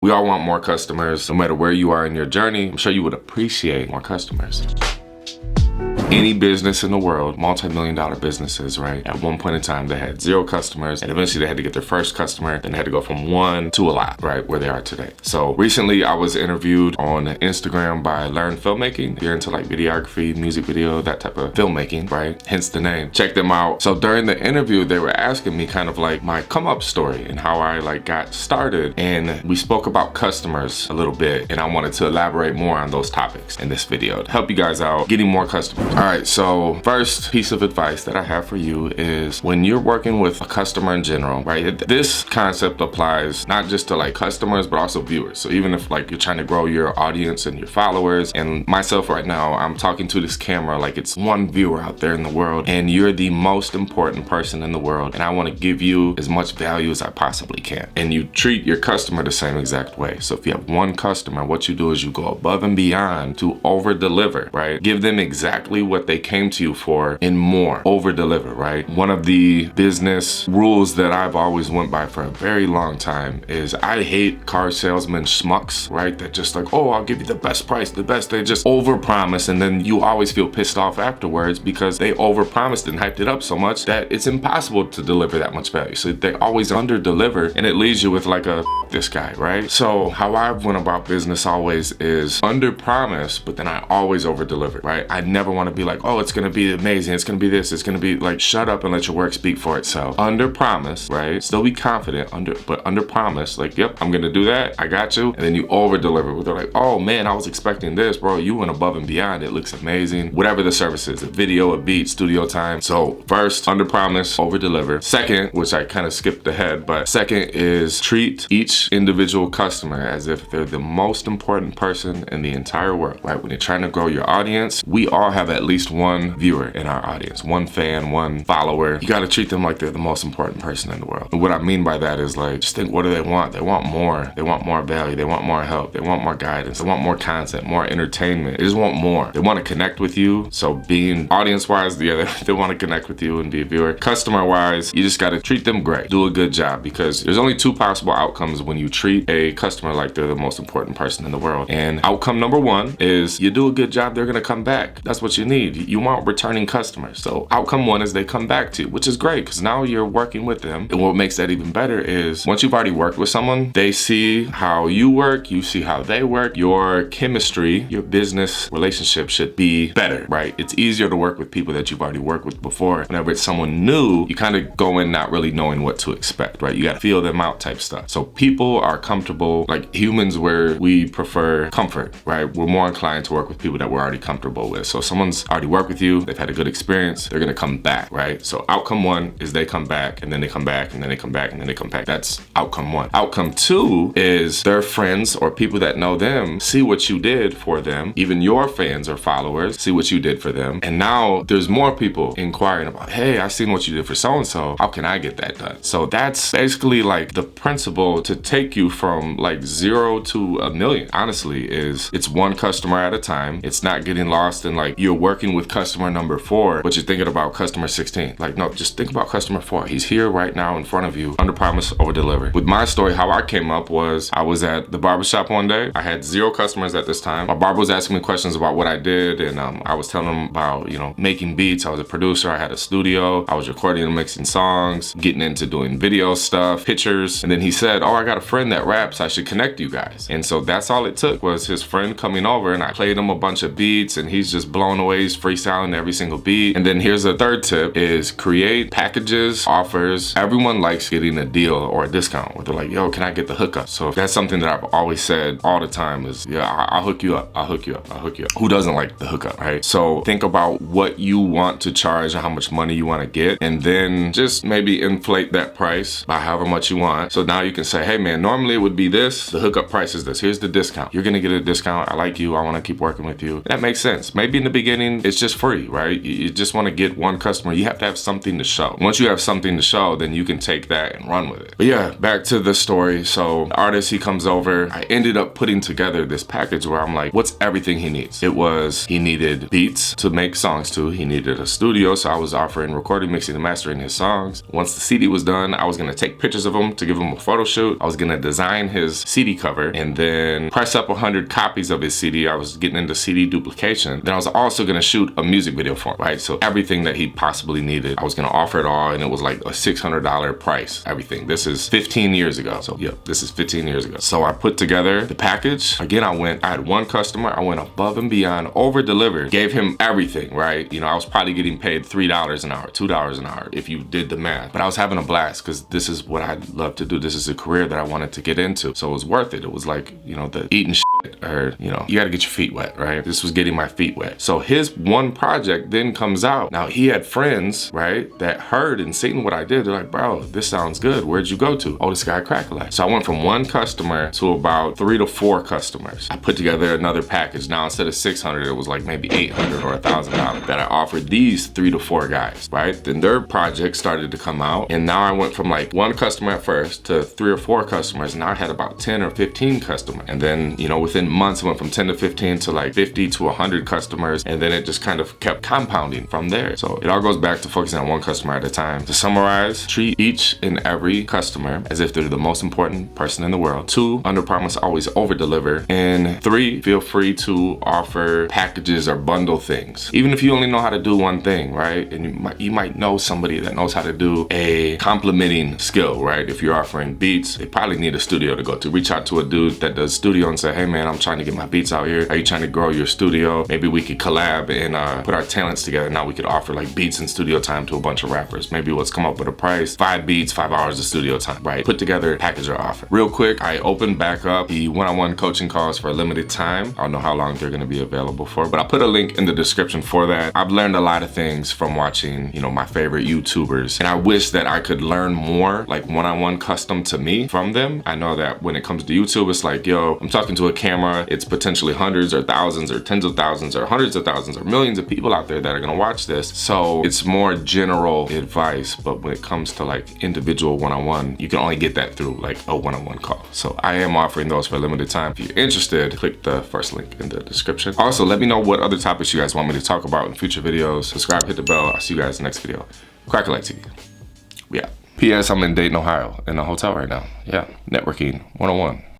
We all want more customers. No matter where you are in your journey, I'm sure you would appreciate more customers. Any business in the world, multi-million-dollar businesses, right? At one point in time, they had 0 customers, and eventually they had to get their first customer, then they had to go from 1 to a lot, right? Where they are today. So recently I was interviewed on Instagram by Learn Filmmaking. If you're into like videography, music video, that type of filmmaking, right? Hence the name. Check them out. So during the interview, they were asking me kind of like my come up story and how I like got started. And we spoke about customers a little bit, and I wanted to elaborate more on those topics in this video to help you guys out getting more customers. All right, so first piece of advice that I have for you is when you're working with a customer in general, right? This concept applies not just to like customers, but also viewers. So even if like you're trying to grow your audience and your followers, and myself right now, I'm talking to this camera like it's one viewer out there in the world, and you're the most important person in the world, and I want to give you as much value as I possibly can. And you treat your customer the same exact way. So if you have one customer, what you do is you go above and beyond to over deliver, right? Give them exactly what they came to you for and more. Over deliver, right? One of the business rules that I've always went by for a very long time is I hate car salesman schmucks, right? That just like, oh, I'll give you the best price, the best. They just over promise, and then you always feel pissed off afterwards because they over promised and hyped it up so much that it's impossible to deliver that much value. So they always under deliver, and it leaves you with like a this guy, right? So how I went about business always is under promise, but then I always over deliver, right? I never want to be like, oh, it's gonna be amazing, it's gonna be this, it's gonna be like, shut up and let your work speak for itself. Under promise, right? Still be confident, but under promise, like, yep, I'm gonna do that, I got you. And then you over deliver where they're like, oh man, I was expecting this, bro. You went above and beyond, it looks amazing. Whatever the service is, a video, a beat, studio time. So first, under promise, over deliver. Second, which I kind of skipped ahead, but second is treat each individual customer as if they're the most important person in the entire world, right? When you're trying to grow your audience, we all have at least one viewer in our audience, one fan, one follower. You got to treat them like they're the most important person in the world. And what I mean by that is like, just think, what do they want? They want more. They want more value. They want more help. They want more guidance. They want more content, more entertainment. They just want more. They want to connect with you. So being audience-wise, yeah, they want to connect with you and be a viewer. Customer-wise, you just got to treat them great. Do a good job, because there's only 2 possible outcomes when you treat a customer like they're the most important person in the world. And outcome number 1 is you do a good job, they're going to come back. That's what you need. You want returning customers. So outcome 1 is they come back to you, which is great because now you're working with them. And what makes that even better is once you've already worked with someone, they see how you work, you see how they work. Your chemistry, your business relationship should be better, right? It's easier to work with people that you've already worked with before. Whenever it's someone new, you kind of go in not really knowing what to expect, right? You got to feel them out type stuff. So people are comfortable, like humans where we prefer comfort, right? We're more inclined to work with people that we're already comfortable with. So if someone's already worked with you, they've had a good experience, they're gonna come back, right? So outcome 1 is they come back, and then they come back, and then they come back, and then they come back. That's outcome 1. Outcome 2 is their friends or people that know them see what you did for them, even your fans or followers see what you did for them. And now there's more people inquiring about, hey, I seen what you did for so-and-so, how can I get that done? So that's basically like the principle to take you from like 0 to 1 million, honestly, is it's one customer at a time. It's not getting lost in like you're working with customer number 4, but you're thinking about customer 16. Like, no, just think about customer 4. He's here right now in front of you. Under promise, over deliver. With my story, how I came up was I was at the barbershop one day. I had 0 customers at this time. My barber was asking me questions about what I did, and I was telling him about, making beats. I was a producer. I had a studio. I was recording and mixing songs, getting into doing video stuff, pictures. And then he said, oh, I got a friend that raps. I should connect you guys. And so that's all it took was his friend coming over, and I played him a bunch of beats, and he's just blown away. He's freestyling every single beat. And then here's a third tip is create packages, offers. Everyone likes getting a deal or a discount where they're like, yo, can I get the hookup? So that's something that I've always said all the time is, yeah, I'll hook you up. I'll hook you up. I'll hook you up. Who doesn't like the hookup, right? So think about what you want to charge and how much money you want to get, and then just maybe inflate that price by however much you want. So now you can say, hey man, normally it would be this. The hookup price is this. Here's the discount. You're going to get a discount. I like you. I want to keep working with you. That makes sense. Maybe in the beginning, it's just free, right? You just want to get one customer. You have to have something to show. Once you have something to show, then you can take that and run with it. But yeah, back to the story. So the artist, he comes over. I ended up putting together this package where I'm like, what's everything he needs? It was, he needed beats to make songs to. He needed a studio. So I was offering recording, mixing, and mastering his songs. Once the CD was done, I was going to take pictures of him to give him a photo shoot. I was gonna design his CD cover and then press up 100 copies of his CD. I was getting into CD duplication. Then I was also gonna shoot a music video for him, right? So everything that he possibly needed, I was gonna offer it all, and it was like a $600 price, everything. This is 15 years ago. So yep, this is 15 years ago. So I put together the package. Again, I had one customer, I went above and beyond, over-delivered, gave him everything, right? You know, I was probably getting paid $3 an hour, $2 an hour if you did the math. But I was having a blast because this is what I love to do. This is a career that I wanted to get into. So it was worth it. It was like, you know, the eating shit, or, you know, you gotta get your feet wet, right? This was getting my feet wet. So his one project then comes out. Now he had friends, right, that heard and seen what I did. They're like, bro, this sounds good. Where'd you go to? Oh, this guy Cracka. So I went from one customer to about 3 to 4 customers. I put together another package. Now instead of 600, it was like maybe $800 or $1,000 that I offered these 3 to 4 guys, right? Then their project started to come out, and now I went from like one customer at first to 3 or 4 customers. Now I had about 10 or 15 customers. And then, you know, within months, I went from 10 to 15 to like 50 to 100 customers. And then it just kind of kept compounding from there. So it all goes back to focusing on one customer at a time. To summarize, treat each and every customer as if they're the most important person in the world. 2, under promise, always over deliver. And 3, feel free to offer packages or bundle things. Even if you only know how to do one thing, right? And you might know somebody that knows how to do a complementing skill, right? If you're offering beats, they probably need a studio to go to. Reach out to a dude that does studio and say, hey man, I'm trying to get my beats out here. Are you trying to grow your studio? Maybe we could collab and put our talents together. Now we could offer like beats and studio time to a bunch of rappers. Maybe let's come up with a price, 5 beats, 5 hours of studio time, right? Put together a package or offer. Real quick, I opened back up the one-on-one coaching calls for a limited time. I don't know how long they're gonna be available for, but I'll put a link in the description for that. I've learned a lot of things from watching, you know, my favorite YouTubers, and I wish that I could learn more like one-on-one custom to me from them. I know that when it comes to YouTube, it's like, yo, I'm talking to a camera. It's potentially hundreds or thousands or tens of thousands or hundreds of thousands or millions of people out there that are gonna watch this. So it's more general advice, but when it comes to like individual one-on-one, you can only get that through like a one-on-one call. So I am offering those for a limited time. If you're interested, click the first link in the description. Also, let me know what other topics you guys want me to talk about in future videos. Subscribe, hit the bell. I'll see you guys in the next video. Cracka TV. Yeah. P.S. I'm in Dayton, Ohio, in a hotel right now. Yeah, networking 101.